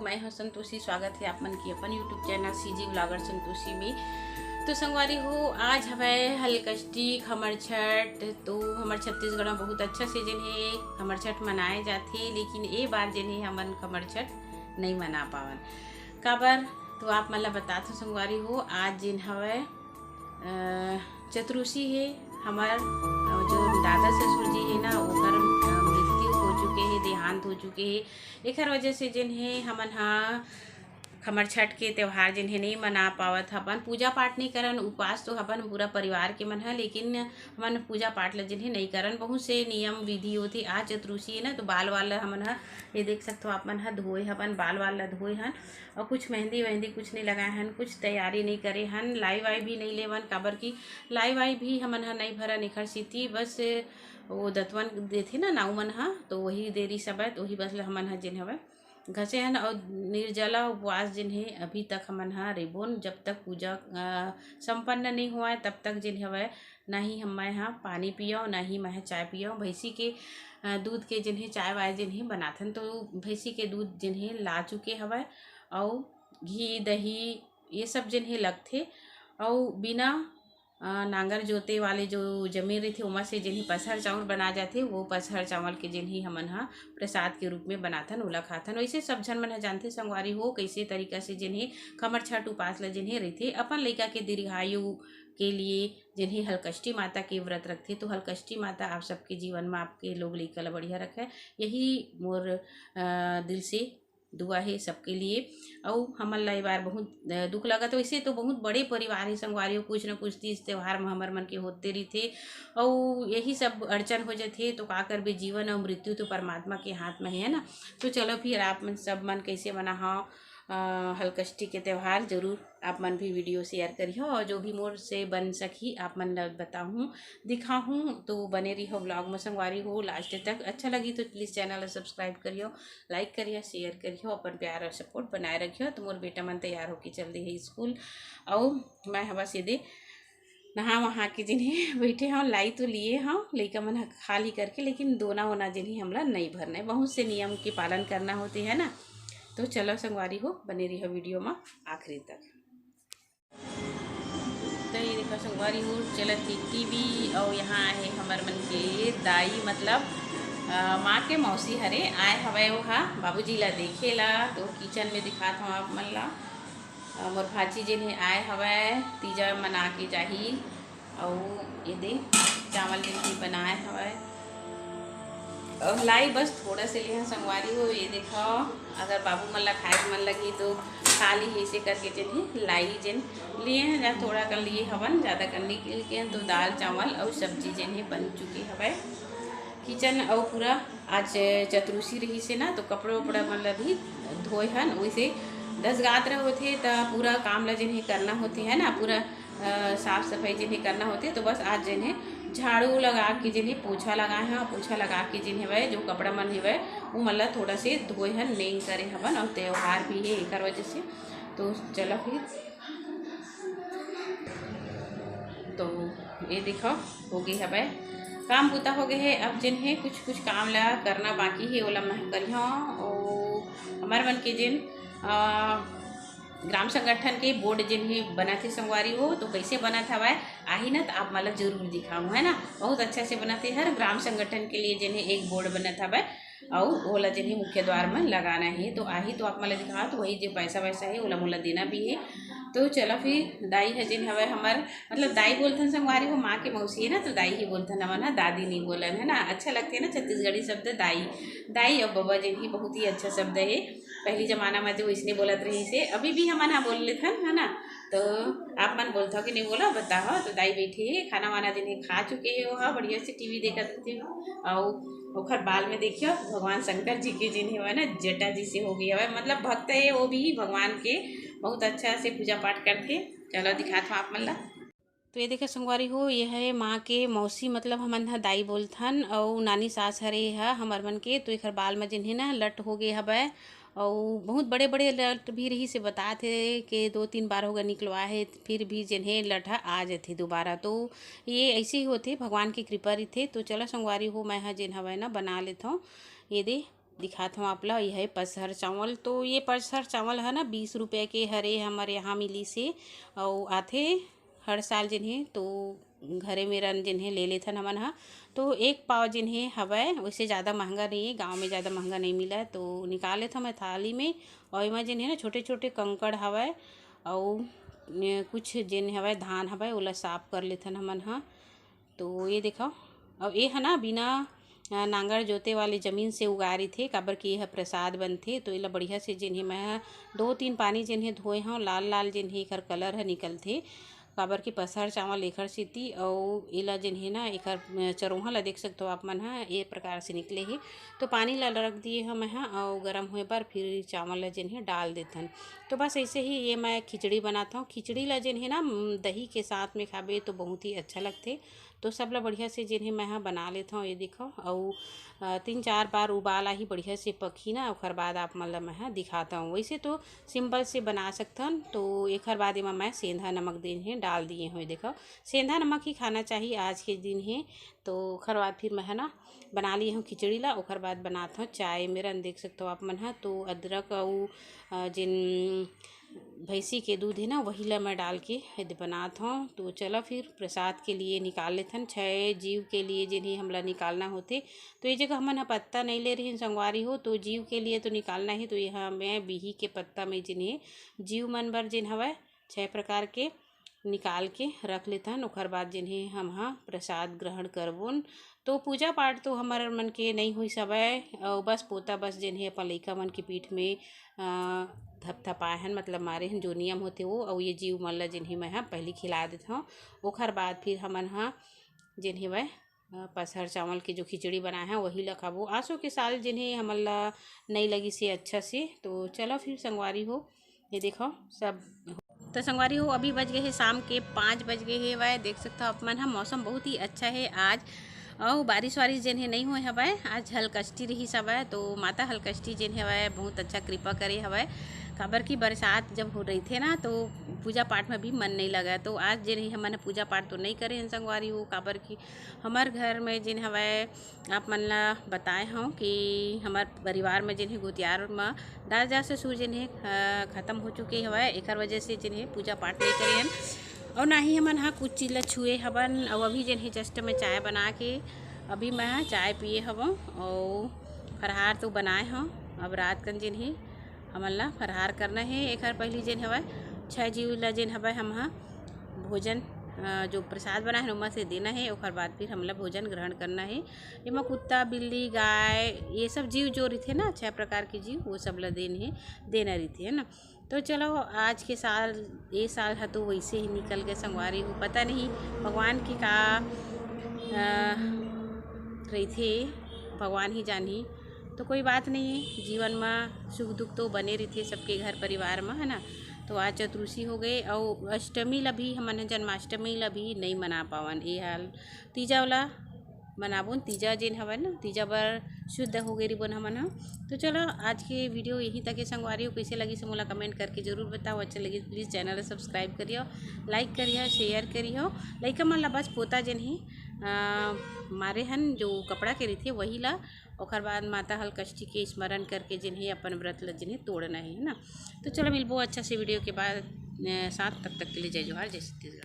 मैं हूँ संतोषी। स्वागत है आप मन की अपन YouTube channel CG blogger Santoshi में। तो संगवारी हो, आज हमें हलकष्टी खमर छठ। तो हमारे छत्तीसगढ़ में बहुत अच्छा से जिन्हें खमर छठ मनाए जाते, लेकिन ये बार जिन्हें हमन खमर छठ नहीं मना पावन काबर। तो आप मतलब बताते संगवारी हो, आज जिन हवे चतुर्दशी है। हमार जो दादा ससुर जी है ना, ओकर मृत्यु हो चुके हैं, देहांत हो चुके हैं। एक वजह से जिन्हें हमन हाँ खमर छठ के त्यौहार जिन्हें नहीं मना पावत हपन। पूजा पाठ नहीं करन, उपवास तो हपन पूरा परिवार के मन है, लेकिन हमन पूजा पाठ ला जिन्हें नहीं करन। बहुत से नियम विधि होती। आज चतुर्दशी है ना, तो बाल वाल हमन हा ये देख सकते हो आप मन हा धोए हपन, बाल वाल ला धोए हन और कुछ मेहंदी वहंदी कुछ नहीं लगाए हन, कुछ तैयारी नहीं करे हन। लाई वाई भी नहीं लेवन, काबर की लाई वाई भी हमन हा नहीं भरा निखर सीती। बस वो दतवन देथे ना नाऊ मन हा, तो वही देरी सब है, तो वही बस हमन हा जिन हवे घसे हन। और निर्जला उपवास जिन्हें अभी तक हमन हा रेबोन, जब तक पूजा संपन्न नहीं हुआ है तब तक जिन हवे ना ही हम यहाँ पानी पियो, ना ही मैं चाय पियो। भैंसी के दूध के जिन्हें चाय वाय जिन्हें बनाथन, तो भैंसी के दूध जिन्हें ला चुके हवे और घी दही ये सब जिन्हें लगथे। और बिना नांगर जोते वाले जो जमीन रही थे उमा से जिन्हें पसहर चावल बना जाते, वो पसहर चावल के जिन्हें हमन हा प्रसाद के रूप में बनाथन, ओला खाथन। वैसे सब झन मन जानते संगवारी हो कैसे तरीका से जिन्हें खमर छठ उपास ला जिन्हें रहते। अपन लइका के दीर्घायु के लिए जिन्हें हलकष्टी माता के व्रत रखते, तो हलकष्टी माता आप सबके जीवन में आपके लोग लइका ला बढ़िया रखे, यही मोर दिल से दुआ है सबके लिए। और हमन ला बार बहुत दुख लगा। तो वैसे तो बहुत बड़े परिवार है संगवारी, कुछ न कुछ तीज त्यौहार में हमर मन के होते रहते और यही सब अड़चन हो जाते। तो का कर भी, जीवन और मृत्यु तो परमात्मा के हाथ में है ना। तो चलो फिर आप मन सब मन कैसे मना हाँ हलकष्टी के त्यौहार, जरूर आप मन भी वीडियो शेयर करियो और जो भी मोर से बन सकी आप मन बताऊँ दिखाऊँ। तो बने रही हो ब्लॉग में संगवारी हो लास्ट तक। अच्छा लगी तो प्लीज़ चैनल सब्सक्राइब करियो, लाइक करियो, शेयर करियो, अपन प्यार और सपोर्ट बनाए रखियो। तो मोर बेटा मन तैयार होके चल रही है स्कूल और मैं हवा सीधे नहा वहाँ के जिन्हें बैठे हाँ लाई तो लिए हाँ लइका मन खाली करके, लेकिन दोना वोना जिन्हें हमला नहीं भरना है। बहुत से नियम के पालन करना होते है ना। तो चलो संगवारी हो बने रही हो वीडियो में आखिरी तक। तो ये देखो संगवारी हो चलत थी टीवी और यहाँ है हमार मन के दाई मतलब माँ के मौसी हरे आए हवे वहाँ बाबूजी ला देखे ला। तो किचन में दिखाता हूँ आप मन ला। मोर भाजी जिन्हें आए हवे तीजा मना के जाही और ये दे चावल जिन्हें बनाए हवे और लाई बस थोड़ा से लिए संगवारी हो। ये देखो अगर बाबू मन ला खाए मन लगी तो खा ली, ऐसे करके जिन्हें लाई जिन लिए हैं जहाँ थोड़ा कर लिए हवन, ज़्यादा करने के लिए तो दाल चावल और सब्जी जिन्हें बन चुकी हवे। किचन और पूरा आज चतुर्दशी रही से ना, तो कपड़ा वपड़ा मतलब भी धोए हन। वैसे 10 गात्र होते तो पूरा काम ला जिन्हें करना होते है ना, पूरा साफ सफाई जिन्हें करना होते। तो बस आज जिन्हें झाड़ू लगा के जिन्हें पोछा लगाए हैं, पोछा लगा के जिन्हें वह जो कपड़ा मन है वो मतलब थोड़ा से धोए हन, नहीं करे हवन। और त्यौहार भी है एक वजह से। तो चलो फिर तो ये देखो हो गई हवे काम बुता हो गए है। अब जिन्हें कुछ कुछ काम ला करना बाकी है ओला मैं करियो। और हमारे मन के जिन ग्राम संगठन के बोर्ड जिन्हें बना थे संगवारी हो, तो कैसे बना था वह आही ना, तो आप मतलब जरूर दिखाऊँ है ना। बहुत अच्छा से बनाते हर ग्राम संगठन के लिए जिन्हें एक बोर्ड बना था वह और ओला जिन्हें मुख्य द्वार में लगाना है। तो आही तो आप मतलब दिखा, तो वही जो पैसा वैसा है ओला मोला देना भी है। तो चलो फिर दाई है जिन हवे हमार मतलब दाई बोलथन संगवारी हो, माँ के मौसी है ना, तो दाई ही बोलथन हमन ना, दादी नहीं बोलन है ना। अच्छा लगते है ना छत्तीसगढ़ी शब्द दाई दाई और बाबा जिन ही बहुत ही अच्छा शब्द है। पहली जमाना में तो इसने बोलत रही से, अभी भी हम यहाँ बोल लेते है ना। तो आप मन बोलते हो कि नहीं बोला बताओ। तो दाई बैठे है खाना वाना जिन्हें खा चुके है वह बढ़िया से टीवी देखा देते हो। और ओखर बाल में देखियो भगवान शंकर जी के जिन्हें हुआ ना जटा जी से हो गया है, मतलब भक्त है वो भी भगवान के बहुत अच्छा से पूजा पाठ करके। चलो दिखाता हूँ आप मन ला। तो ये देखे संगवारी हो, ये है माँ के मौसी मतलब हमन हा दाई बोलथन और नानी सास हरे है हमार मन के। तो एकर बाल में जिन्हें ना लट हो गए हवे और बहुत बड़े बड़े लट भी रही से बताते कि 2-3 बार होगा निकलवा है, फिर भी जिन्हें लट आ जाते दोबारा। तो ये ऐसे ही होते भगवान की कृपा रही थे। तो चलो संगवारी हो मैं जिन हवे ना बना लेता हूँ। ये दे दिखाता हूँ आप ला। यह है पसहर चावल। तो ये पसहर चावल है ना 20 रुपये के हरे हमारे यहाँ मिली से और आथे हर साल जिन्हें तो घरे मेरा जिन्हें ले लेथन हमन हा। तो एक पाव जिन्हें हवय वैसे ज़्यादा महंगा नहीं है, गांव में ज़्यादा महंगा नहीं मिला है। तो निकाल लेता मैं थाली में और इमा जिन्हें ना छोटे छोटे कंकड़ हवय और कुछ जिन हवय धान हवय ओला साफ कर लेथन हमन हा। तो ये देखो अब ये है ना बिना नांगर जोते वाले ज़मीन से उगारी थे काबर कि यह प्रसाद बनथे। तो एला बढ़िया से जिन्हें मैं 2-3 पानी जिन्हें धोए हूँ, लाल लाल जिन्हें एकर कलर है निकलथे काबर की पसहर चावल एकर सेती और एला जिन्हें ना एकर चरोहा ला देख सकते हो आप मन हा ये प्रकार से निकले ही। तो पानी ला रख दिए हम यहाँ और गर्म हुए पर फिर चावल ला जिन्हें डाल देथन। तो बस ऐसे ही ये मैं खिचड़ी बनाता हूँ। खिचड़ी ला जिन्हें ना दही के साथ में खाबे तो बहुत ही अच्छा लगते। तो सब ला बढ़िया से जिन्हें मैं यहाँ बना लेता हूँ। ये देखो और 3-4 बार उबाला ही बढ़िया से पकी ना और बाद आप मन ला मैं दिखाता हूँ। वैसे तो सिंपल से बना सकथन। तो एक बाद एमा मैं सेंधा नमक दिन डाल दिए हुए। देखो सेंधा नमक ही खाना चाहिए आज के दिन है। तो ओखर बाद फिर मैं ना बना ली हूँ खिचड़ी ला। ओखर बाद बनाता हूँ चाय मेरा देख सकते हो आप मन हा। तो अदरक और जिन भैंसी के दूध है ना वही ला मैं डाल के यदि बनाता हूँ। तो चलो फिर प्रसाद के लिए निकाल लेथन 6 जीव के लिए जिन्हें हमला निकालना होते। तो ये जगह हमन पत्ता नहीं ले रही संगवारी हो तो जीव के लिए तो निकालना ही। तो यहाँ मैं बिही के पत्ता में जिन्हें जीव मन बर जिन हवय 6 प्रकार के निकाल के रख लेथन। ओखर बाद जिन्हें हम प्रसाद ग्रहण करबोन। तो पूजा पाठ तो हमार मन के नहीं हुई सबय और बस पोता बस जिन्हें अपन लइका मन के पीठ में थपथपाए हन मतलब मारे हन जो नियम होते वो और ये जीव मन ला जिन्हें मैं पहले खिला देता हूँ। ओखर बाद फिर हमन जिन्हें वह पसहर चावल की जो खिचड़ी बनाए हैं वही ला खाबो। आसो के साल जिन्हें हमन ला नहीं लगी से अच्छा से। तो चलो फिर संगवारी हो ये देखो सब। तो संगवारी हो अभी बज गए हैं शाम के 5 बज गए हैं। वह देख सकते हो आप मन मौसम बहुत ही अच्छा है आज और बारिश वारिश जिन है नहीं हुए हवय। आज हलकष्टी रही सब है। तो माता हलकष्टी जिन हवय बहुत अच्छा कृपा करे हवय काबर की बरसात जब हो रही थे ना तो पूजा पाठ में भी मन नहीं लगा। तो आज जिन हमन पूजा पाठ तो नहीं करे हैं संगवारी हो काबर की हमार घर में जिन हवय आप मन ला बताए हूँ कि हमार परिवार में जिन्हें गोतियार में दादा ससुर जिन्हें ख़त्म हो चुके हवय। एक वजह से जिन्हें पूजा पाठ नहीं करे हन और ना ही हमन कुछ चीज़ ला छुए हवन। और अभी जिन्हें जस्ट में चाय बना के अभी मैं चाय पिए हवों और फरहार तो बनाए हूँ। अब रात कन जिन्हें हमन ला फरहार करना है। एक पहली जिन हवय 6 जीव ला जिन हवय हम भोजन जो प्रसाद बना है उमा से देना है। और बाद फिर हमला भोजन ग्रहण करना है। इमा कुत्ता बिल्ली गाय ये सब जीव जो रहते ना 6 प्रकार के जीव वो सब ला देना रहते है ना। तो चलो आज के साल ये साल है तो वैसे ही निकल के संगवारी हो। पता नहीं भगवान की का रही थे भगवान ही जानी। तो कोई बात नहीं है जीवन में सुख दुख तो बने रहते सबके घर परिवार में है ना। तो आज चतुर्थी हो गए और अष्टमी ला भी हमन जन्माष्टमी ला भी नहीं मना पावन। ये हाल तीजा वाला मनाबोन तीजा जिन हवय ना तीजा बर शुद्ध हो गई रिबोन हमन। तो चलो आज के वीडियो यहीं तक है संगवारी हो। कैसे लगी से मोला कमेंट करके जरूर बताओ। अच्छा लगी प्लीज़ चैनल सब्सक्राइब करियो, लाइक करियो, शेयर करियो। लइका मन ला बस पोता जन ही मारे हन जो कपड़ा के रही वही ला और बाद माता हलकष्टी के स्मरण करके जिन्हें अपन व्रत ला जिन्हें तोड़ना है ना। तो चलो मिलबो अच्छा से वीडियो के बाद साथ तब तक के लिए जय जोहार जय छत्तीसगढ़।